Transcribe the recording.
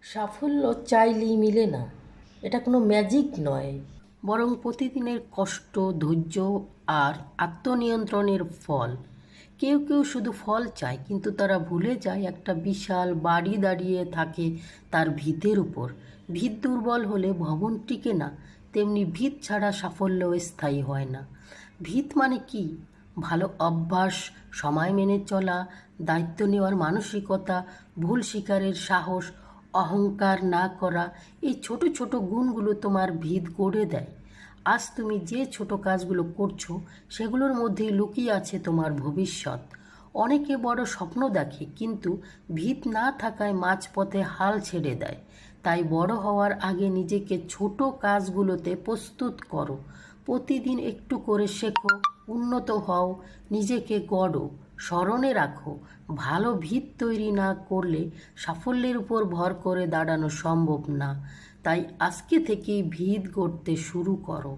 সাফল্য চাইলেই মিলে না, এটা কোনো ম্যাজিক নয়, বরং প্রতিদিনের কষ্ট, ধৈর্য আর আত্মনিয়ন্ত্রণের ফল। কেউ কেউ শুধু ফল চায়, কিন্তু তারা ভুলে যায় একটা বিশাল বাড়ি দাঁড়িয়ে থাকে তার ভিতের উপর। ভিত দুর্বল হলে ভবন টিকে না, তেমনি ভিত ছাড়া সাফল্যও স্থায়ী হয় না। ভিত মানে কি? ভালো অভ্যাস, সময় মেনে চলা, দায়িত্ব নেওয়ার মানসিকতা, ভুল স্বীকারের সাহস, অহংকার না করা, এই ছোট ছোট গুণগুলো তোমার ভিত গড়ে দেয়। আজ তুমি যে ছোট কাজগুলো করছো, সেগুলোর মধ্যেই লুকিয়ে আছে তোমার ভবিষ্যৎ। অনেকে বড় স্বপ্ন দেখে, কিন্তু ভিত না থাকায় মাঝপথে হাল ছেড়ে দেয়। তাই বড় হওয়ার আগে নিজেকে ছোট কাজগুলোতে প্রস্তুত করো। প্রতিদিন একটু করে শেখো, উন্নত হও, নিজেকে গড়ো। স্মরণে রাখো, ভালো ভিত তৈরি না করলে সাফল্যের উপর ভর করে দাঁড়ানো সম্ভব না। তাই আজকে থেকেই ভিত গড়তে শুরু করো।